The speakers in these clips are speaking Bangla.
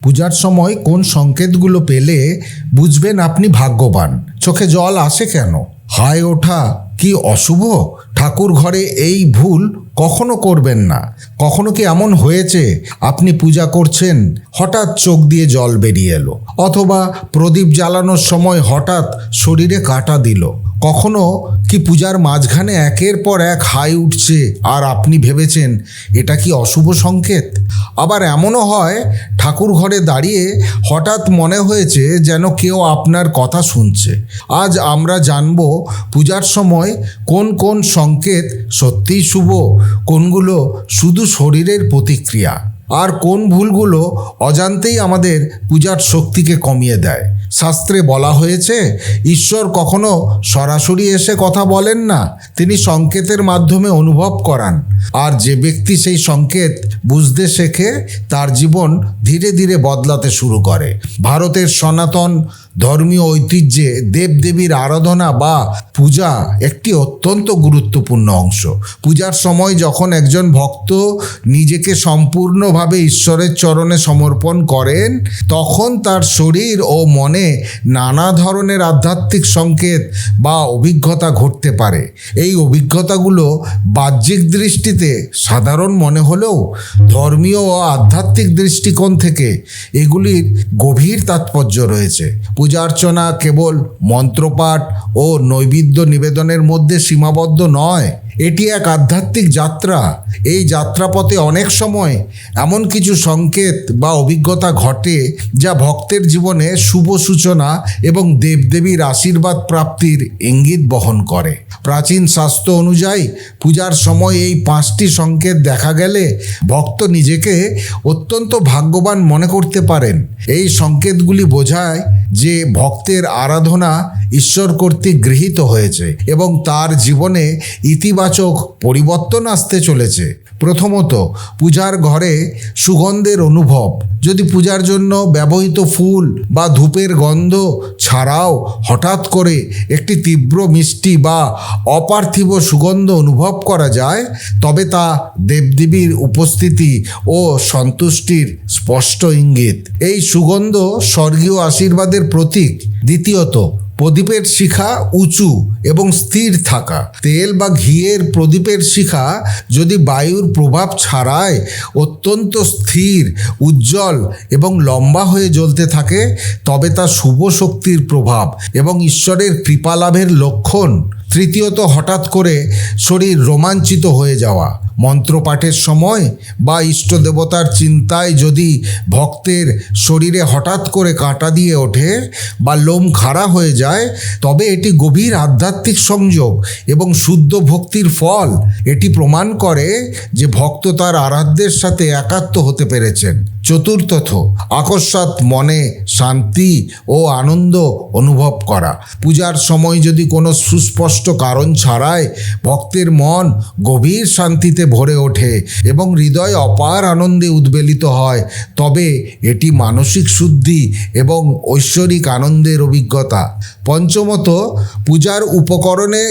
পূজার সময় কোন সংকেতগুলো পেলে বুঝবেন আপনি ভাগ্যবান? চোখে জল আসে কেন? হাই ওঠা কি অশুভ? ঠাকুর ঘরে এই ভুল কখনো করবেন না। কখনো কি এমন হয়েছে আপনি পূজা করছেন, হঠাৎ চোখ দিয়ে জল বেরিয়ে এলো, অথবা প্রদীপ জ্বালানোর সময় হঠাৎ শরীরে কাঁটা দিল? কখনো কি পূজার মাঝখানে একের পর এক হাই উঠছে আর আপনি ভেবেছেন এটা কি অশুভ সংকেত? আবার এমনও হয় ঠাকুর ঘরে দাঁড়িয়ে হঠাৎ মনে হয়েছে যেন কেউ আপনার কথা শুনছে। আজ আমরা জানব পূজার সময় কোন কোন সংকেত সত্যিই শুভ, কোনগুলো শুধু শরীরের প্রতিক্রিয়া, আর কোন ভুলগুলো অজান্তেই আমাদের পূজার শক্তিকে কমিয়ে দেয়। শাস্ত্রে বলা হয়েছে ঈশ্বর কখনো সরাসরি এসে কথা বলেন না, তিনি সংকেতের মাধ্যমে অনুভব করান। আর যে ব্যক্তি সেই সংকেত বুঝতে শেখে তার জীবন ধীরে ধীরে বদলাতে শুরু করে। ভারতের সনাতন ধর্মীয় ঐতিহ্যে দেবদেবীর আরাধনা বা পূজা একটি অত্যন্ত গুরুত্বপূর্ণ অংশ। পূজার সময় যখন একজন ভক্ত নিজেকে সম্পূর্ণভাবে ঈশ্বরের চরণে সমর্পণ করেন, তখন তার শরীর ও মনে নানা ধরনের আধ্যাত্মিক সংকেত বা অভিজ্ঞতা ঘটতে পারে। এই অভিজ্ঞতাগুলো বাহ্যিক দৃষ্টিতে সাধারণ মনে হলেও ধর্মীয় ও আধ্যাত্মিক দৃষ্টিকোণ থেকে এগুলির গভীর তাৎপর্য রয়েছে। পূজার্চনা কেবল মন্ত্রপাঠ ও নৈবেদ্য নিবেদনের মধ্যে সীমাবদ্ধ নয়, এটি এক আধ্যাত্মিক যাত্রা। এই যাত্রাপথে অনেক সময় এমন কিছু সংকেত বা অভিজ্ঞতা ঘটে যা ভক্তের জীবনে শুভ সূচনা এবং দেবদেবীর আশীর্বাদ প্রাপ্তির ইঙ্গিত বহন করে। প্রাচীন শাস্ত্র অনুযায়ী পূজার সময় এই 5টি সংকেত দেখা গেলে ভক্ত নিজেকে অত্যন্ত ভাগ্যবান মনে করতে পারেন। এই সংকেতগুলি বোঝায় যে ভক্তের আরাধনা ঈশ্বর কর্তৃক গৃহীত হয়েছে এবং তার জীবনে ইতিবাচক পরিবর্তন আসতে চলেছে। প্রথমত, পূজার ঘরে সুগন্ধের অনুভব। যদি পূজার জন্য ব্যবহৃত ফুল বা ধূপের গন্ধ ছাড়াও হঠাৎ করে একটি তীব্র মিষ্টি বা অপার্থিব সুগন্ধ অনুভব করা যায়, তবে তা দেবদেবীর উপস্থিতি ও সন্তুষ্টির স্পষ্ট ইঙ্গিত। এই সুগন্ধ স্বর্গীয় আশীর্বাদের প্রতীক। দ্বিতীয়ত, প্রদীপের শিখা উঁচু এবং স্থির থাকা। তেল বা ঘিয়ের প্রদীপের শিখা যদি বায়ুর প্রভাব ছাড়াই অত্যন্ত স্থির, উজ্জ্বল এবং লম্বা হয়ে জ্বলতে থাকে, তবে তা শুভ শক্তির প্রভাব এবং ঈশ্বরের কৃপা লাভের লক্ষণ। তৃতীয়ত, হঠাৎ করে শরীর রোমাঞ্চিত হয়ে যাওয়া। মন্ত্রপাঠের সময় বা ইষ্ট দেবতার চিন্তায় যদি ভক্তের শরীরে হঠাৎ করে কাঁটা দিয়ে ওঠে বা লোম খাড়া হয়ে যায়, তবে এটি গভীর আধ্যাত্মিক সংযোগ এবং শুদ্ধ ভক্তির ফল। এটি প্রমাণ করে যে ভক্ত তার আরাধ্যের সাথে একাত্ম হতে পেরেছেন। চতুর্থত, আকস্মাৎ মনে শান্তি ও আনন্দ অনুভব করা। পূজার সময় যদি কোনো সুস্পষ্ট কারণ ছাড়াই ভক্তের মন গভীর শান্তিতে ভরে ওঠে এবং হৃদয় অপার আনন্দে উদ্বেলিত হয়, তবে এটি মানসিক শুদ্ধি এবং ঐশ্বরিক আনন্দের অভিজ্ঞতা। পঞ্চমত, পূজার উপকরণে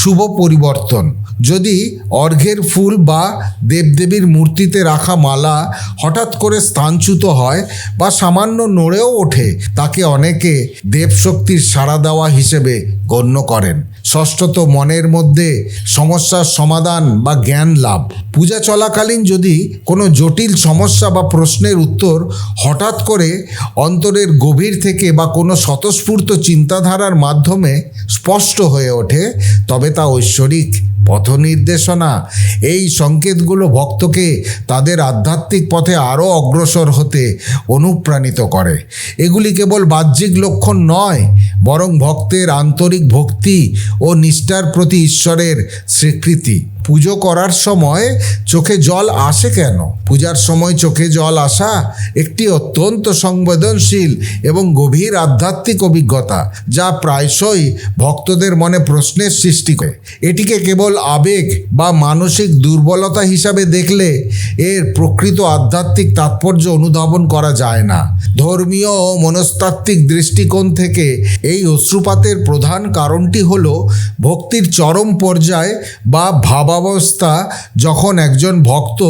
শুভ পরিবর্তন। যদি অর্ঘ্যের ফুল বা দেবদেবীর মূর্তিতে রাখা মালা হঠাৎ করে স্থানচ্যুত হয় বা সামান্য নড়েও ওঠে, তাকে অনেকে দেবশক্তির সাড়া দেওয়া হিসেবে গণ্য করেন। ষষ্ঠত, মনের মধ্যে সমস্যার সমাধান বা জ্ঞান লাভ। পূজা চলাকালীন যদি কোনো জটিল সমস্যা বা প্রশ্নের উত্তর হঠাৎ করে অন্তরের গভীর থেকে বা কোনো স্বতঃস্ফূর্ত চিন্তাধারার মাধ্যমে স্পষ্ট হয়ে ওঠে, তবে তা ঐশ্বরিক পথ নির্দেশনা। এই সংকেতগুলো ভক্তকে তাদের আধ্যাত্মিক পথে আরও অগ্রসর হতে অনুপ্রাণিত করে। এগুলি কেবল বাহ্যিক লক্ষণ নয়, বরং ভক্তের আন্তরিক ভক্তি ও নিষ্ঠার প্রতি ঈশ্বরের স্বীকৃতি। পুজো করার সময় চোখে জল আসে কেন? পূজার সময় চোখে জল আসা একটি অত্যন্ত সংবেদনশীল এবং গভীর আধ্যাত্মিক অভিজ্ঞতা, যা প্রায়শই ভক্তদের মনে প্রশ্নের সৃষ্টি করে। এটিকে কেবল আবেগ বা মানসিক দুর্বলতা হিসাবে দেখলে এর প্রকৃত আধ্যাত্মিক তাৎপর্য অনুধাবন করা যায় না। ধর্মীয় ও মনস্তাত্ত্বিক দৃষ্টিকোণ থেকে এই অশ্রুপাতের প্রধান কারণটি হল ভক্তির চরম পর্যায় বা ভাবাবস্থা, যখন একজন ভক্ত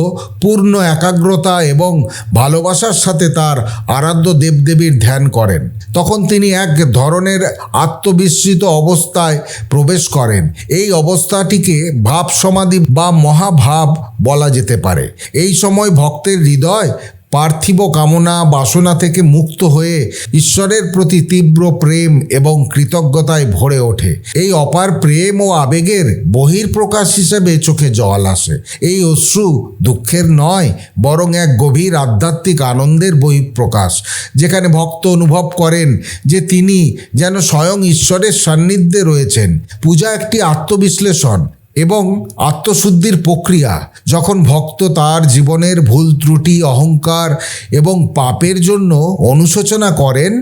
পূর্ণ একাগ্রতা এবং ভালোবাসার সাথে তার আরাধ্য দেবদেবীর ধ্যান করেন। তখন তিনি এক ধরনের আত্মবিস্মৃত অবস্থায় প্রবেশ করেন। এই অবস্থাটিকে ভাব সমাধি বা মহাভাব বলা যেতে পারে। এই সময় ভক্তের হৃদয় পার্থিব কামনা বাসনা থেকে মুক্ত হয়ে ঈশ্বরের প্রতি তীব্র প্রেম এবং কৃতজ্ঞতায় ভরে ওঠে। এই অপার প্রেম ও আবেগের বহিঃপ্রকাশ হিসেবে চোখে জল আসে। এই অশ্রু দুঃখের নয়, বরং এক গভীর আধ্যাত্মিক আনন্দের বহিঃপ্রকাশ, যেখানে ভক্ত অনুভব করেন যে তিনি যেন স্বয়ং ঈশ্বরের সান্নিধ্যে রয়েছেন। পূজা একটি আত্মবিশ্লেষণ এবং আত্মশুদ্ধির প্রক্রিয়া। যখন ভক্ত তার জীবনের ভুল ত্রুটি, অহংকার এবং পাপের জন্য অনুশোচনা করেন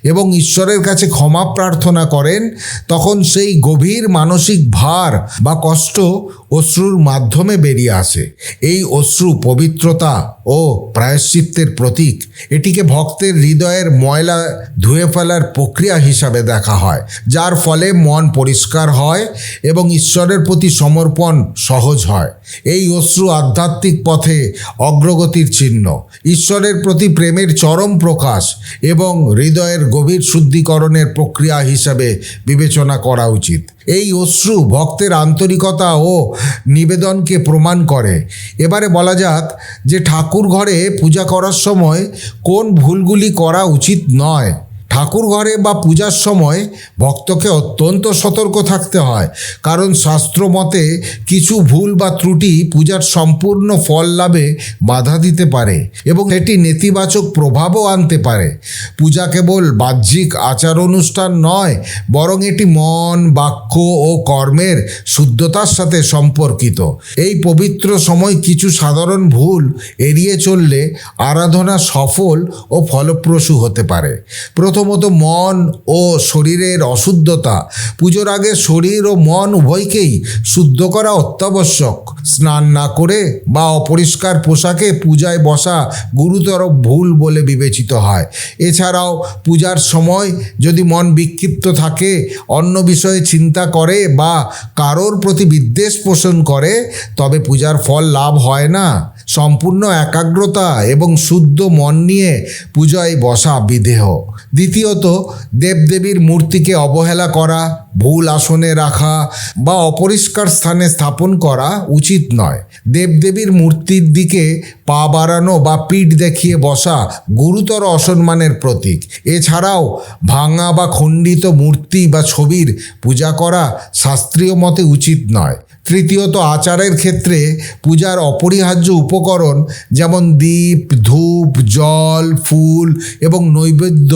এবং ঈশ্বরের কাছে ক্ষমা প্রার্থনা করেন, তখন সেই গভীর মানসিক ভার বা কষ্ট অশ্রুর মাধ্যমে বেরিয়ে আসে। এই অশ্রু পবিত্রতা ও প্রায়শ্চিত্তের প্রতীক। এটিকে ভক্তের হৃদয়ের ময়লা ধুয়ে ফেলার প্রক্রিয়া হিসাবে দেখা হয়, যার ফলে মন পরিষ্কার হয় এবং ঈশ্বরের প্রতি সমর্পণ সহজ হয়। এই অশ্রু আধ্যাত্মিক পথে অগ্রগতির চিহ্ন, ঈশ্বরের প্রতি প্রেমের চরম প্রকাশ এবং হৃদয়ের গভীর শুদ্ধিকরণের প্রক্রিয়া হিসাবে বিবেচনা করা উচিত। এই অশ্রু ভক্তের আন্তরিকতা ও নিবেদনকে প্রমাণ করে। এবারে বলা যাক যে ঠাকুর ঘরে পূজা করার সময় কোন ভুলগুলি করা উচিত নয়। ঠাকুর ঘরে বা পূজার সময় ভক্তকে অত্যন্ত সতর্ক থাকতে হয়, কারণ শাস্ত্র মতে কিছু ভুল বা ত্রুটি পূজার সম্পূর্ণ ফল লাভে বাধা দিতে পারে এবং এটি নেতিবাচক প্রভাবও আনতে পারে। পূজা কেবল বাহ্যিক আচার অনুষ্ঠান নয়, বরং এটি মন, বাক্য ও কর্মের শুদ্ধতার সাথে সম্পর্কিত। এই পবিত্র সময় কিছু সাধারণ ভুল এড়িয়ে চললে আরাধনা সফল ও ফলপ্রসূ হতে পারে। প্রথমত, মন ও শরীরের অশুদ্ধতা। পুজোর আগে শরীর ও মন উভয়কেই শুদ্ধ করা অত্যাবশ্যক। স্নান না করে বা অপরিষ্কার পোশাকে পূজায় বসা গুরুতর ভুল বলে বিবেচিত হয়। এছাড়াও পূজার সময় যদি মন বিক্ষিপ্ত থাকে, অন্য বিষয়ে চিন্তা করে বা কারোর প্রতি বিদ্বেষ পোষণ করে, তবে পূজার ফল লাভ হয় না। সম্পূর্ণ একাগ্রতা এবং শুদ্ধ মন নিয়ে পূজায় বসা বিধেয়। দ্বিতীয়ত, দেবদেবীর মূর্তিকে অবহেলা করা, ভুল আসনে রাখা বা অপরিষ্কার স্থানে স্থাপন করা উচিত নয়। দেবদেবীর মূর্তির দিকে পা বাড়ানো বা পিঠ দেখিয়ে বসা গুরুতর অসম্মানের প্রতীক। এছাড়াও ভাঙা বা খণ্ডিত মূর্তি বা ছবির পূজা করা শাস্ত্রীয় মতে উচিত নয়। তৃতীয়ত, আচারের ক্ষেত্রে পূজার অপরিহার্য উপকরণ যেমন দীপ, ধূপ, জল, ফুল এবং নৈবেদ্য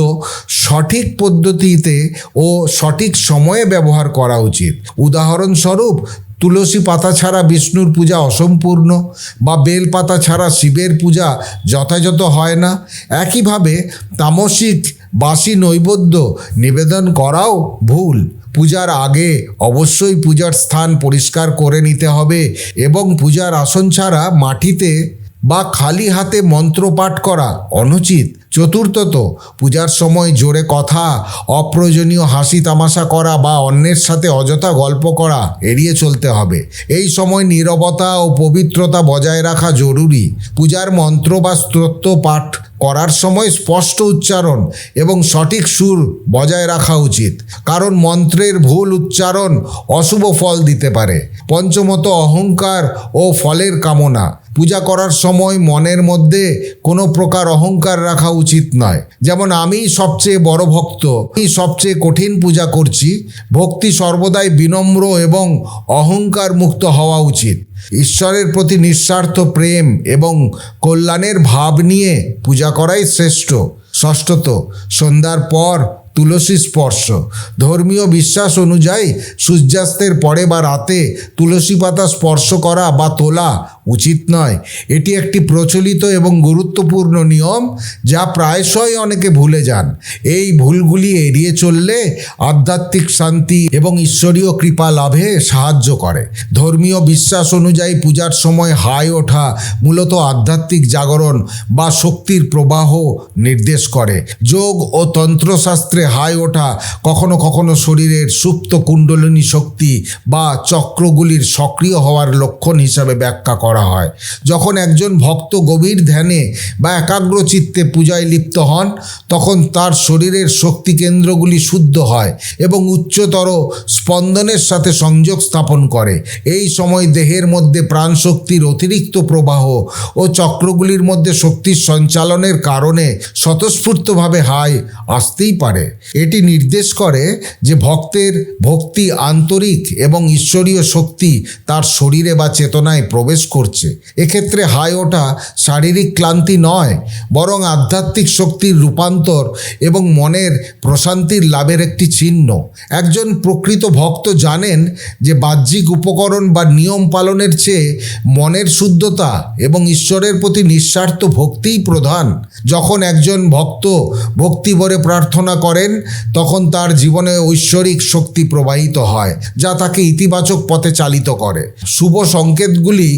সঠিক পদ্ধতিতে ও সঠিক সময়ে ব্যবহার করা উচিত। উদাহরণস্বরূপ, তুলসী পাতা ছাড়া বিষ্ণুর পূজা অসম্পূর্ণ বা বেল পাতা ছাড়া শিবের পূজা যথাযথ হয় না। একইভাবে তামসিক বাসি নৈবেদ্য নিবেদন করাও ভুল। পূজার আগে অবশ্যই পূজার স্থান পরিষ্কার করে নিতে হবে এবং পূজার আসন ছাড়া মাটিতে বা খালি হাতে মন্ত্রপাঠ করা অনুচিত। চতুর্থত, পূজার সময় জোরে কথা, অপ্রয়োজনীয় হাসি তামাশা করা বা অন্যের সাথে অযথা গল্প করা এড়িয়ে চলতে হবে। এই সময় নীরবতা ও পবিত্রতা বজায় রাখা জরুরি। পূজার মন্ত্র বা স্তোত্র পাঠ করার সময় স্পষ্ট উচ্চারণ এবং সঠিক সুর বজায় রাখা উচিত, কারণ মন্ত্রের ভুল উচ্চারণ অশুভ ফল দিতে পারে। পঞ্চমত, অহংকার ও ফলের কামনা। পূজা করার সময় মনের মধ্যে কোনো প্রকার অহংকার রাখা উচিত নয়, যেমন আমি সবচেয়ে বড় ভক্ত, আমি সবচেয়ে কঠিন পূজা করছি। ভক্তি সর্বদাই বিনম্র এবং অহংকার মুক্ত হওয়া উচিত। ঈশ্বরের প্রতি নিঃস্বার্থ প্রেম এবং কল্যাণের ভাব নিয়ে পূজা করাই শ্রেষ্ঠ। ষষ্ঠত, সন্ধ্যার পর তুলসী স্পর্শ। ধর্মীয় বিশ্বাস অনুযায়ী সূর্যাস্তের পরে বা রাতে তুলসী পাতা স্পর্শ করা বা তোলা উচিত নয়। এটি একটি প্রচলিত এবং গুরুত্বপূর্ণ নিয়ম যা প্রায়শই অনেকে ভুলে যান। এই ভুলগুলি এড়িয়ে চললে আধ্যাত্মিক শান্তি এবং ঈশ্বরীয় কৃপা লাভে সাহায্য করে। ধর্মীয় বিশ্বাস অনুযায়ী পূজার সময় হাই ওঠা মূলত আধ্যাত্মিক জাগরণ বা শক্তির প্রবাহ নির্দেশ করে। যোগ ও তন্ত্রশাস্ত্রে হাই ওঠা কখনো কখনো শরীরের সুপ্ত কুণ্ডলিনী শক্তি বা চক্রগুলির সক্রিয় হওয়ার লক্ষণ হিসাবে ব্যাখ্যা করা হয়। যখন একজন ভক্ত গভীর ধ্যানে বা একাগ্র চিত্তে পূজায় লিপ্ত হন, তখন তার শরীরের শক্তি কেন্দ্রগুলি শুদ্ধ হয় এবং উচ্চতর স্পন্দনের সাথে সংযোগ স্থাপন করে। এই সময় দেহের মধ্যে প্রাণশক্তির অতিরিক্ত প্রবাহ ও চক্রগুলির মধ্যে শক্তির সঞ্চালনের কারণে স্বতঃস্ফূর্তভাবে হাই আসতেই পারে। এটি নির্দেশ করে যে ভক্তের ভক্তি আন্তরিক এবং ঈশ্বরীয় শক্তি তার শরীরে বা চেতনায় প্রবেশ করছে। এক্ষেত্রে হাই ওঠা শারীরিক ক্লান্তি নয়, বরং আধ্যাত্মিক শক্তির রূপান্তর এবং মনের প্রশান্তির লাভের একটি চিহ্ন। একজন প্রকৃত ভক্ত জানেন যে বাহ্যিক উপকরণ বা নিয়ম পালনের চেয়ে মনের শুদ্ধতা এবং ঈশ্বরের প্রতি নিঃস্বার্থ ভক্তিই প্রধান। যখন একজন ভক্ত ভক্তিভরে প্রার্থনা করেন, তখন তার জীবনে ঐশ্বরিক শক্তি প্রবাহিত হয় যা তাকে ইতিবাচক পথে চালিত করে। শুভ সংকেতগুলি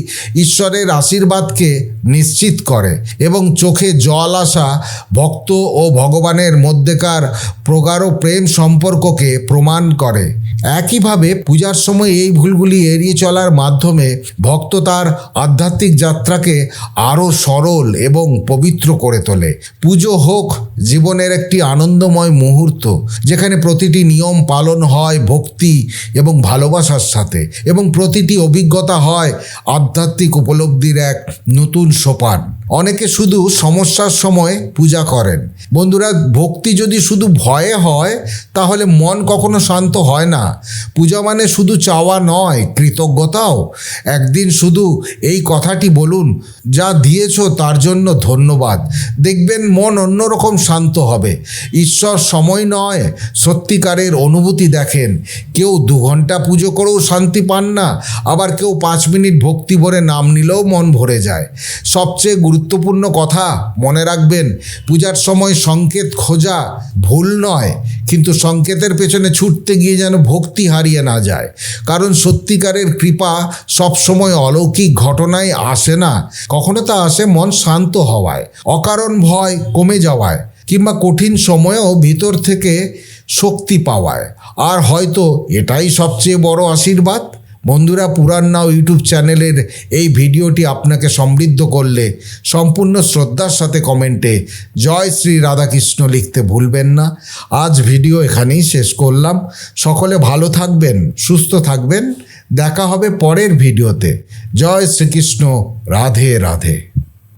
ঈশ্বরের আশীর্বাদকে নিশ্চিত করে এবং চোখে জল আসা ভক্ত ও ভগবানের মধ্যেকার প্রগাঢ় প্রেম সম্পর্ককে প্রমাণ করে। একইভাবে পূজার সময় এই ভুলগুলি এড়িয়ে চলার মাধ্যমে ভক্ত তার আধ্যাত্মিক যাত্রাকে আরও সরল এবং পবিত্র করে তোলে। পুজো হোক জীবনের একটি আনন্দময় মুহূর্ত, যেখানে প্রতিটি নিয়ম পালন হয় ভক্তি এবং ভালোবাসার সাথে, এবং প্রতিটি অভিজ্ঞতা হয় আধ্যাত্মিক উপলব্ধির এক নতুন সোপান। অনেকে শুধু সমস্যার সময় পূজা করেন। বন্ধুরা, ভক্তি যদি শুধু ভয়ে হয় তাহলে মন কখনো শান্ত হয় না। পূজা মানে শুধু চাওয়া নয়, কৃতজ্ঞতাও। একদিন শুধু এই কথাটি বলুন, যা দিয়েছো তার জন্য ধন্যবাদ। দেখবেন মন অন্যরকম শান্ত হবে। ঈশ্বর সময় নয়, সত্যিকারের অনুভূতি দেখেন। কেউ 2 ঘন্টা পুজো করেও শান্তি পান না, আবার কেউ 5 মিনিট ভক্তি ভরে নাম নিলেও মন ভরে যায়। সবচেয়ে গুরুত্বপূর্ণ কথা মনে রাখবেন, পূজার সময় সংকেত খোঁজা ভুল নয়, কিন্তু সংকেতের পেছনে ছুটতে গিয়ে যেন ভক্তি হারিয়ে না যায়। কারণ সত্যিকারের কৃপা সবসময় অলৌকিক ঘটনায় আসে না, কখনো তা আসে মন শান্ত হওয়ায়, অকারণ ভয় কমে যাওয়ায়, কিংবা কঠিন সময়েও ভিতর থেকে শক্তি পাওয়ায়। আর হয়তো এটাই সবচেয়ে বড় আশীর্বাদ। বন্ধুরা, পুরাণ নাও ইউটিউব চ্যানেলের এই ভিডিওটি আপনাকে সমৃদ্ধ করলে সম্পূর্ণ শ্রদ্ধার সাথে কমেন্টে জয় শ্রী রাধাকৃষ্ণ লিখতে ভুলবেন না। আজ ভিডিও এখানেই শেষ করলাম। সকলে ভালো থাকবেন, সুস্থ থাকবেন। দেখা হবে পরের ভিডিওতে। জয় শ্রীকৃষ্ণ। রাধে রাধে।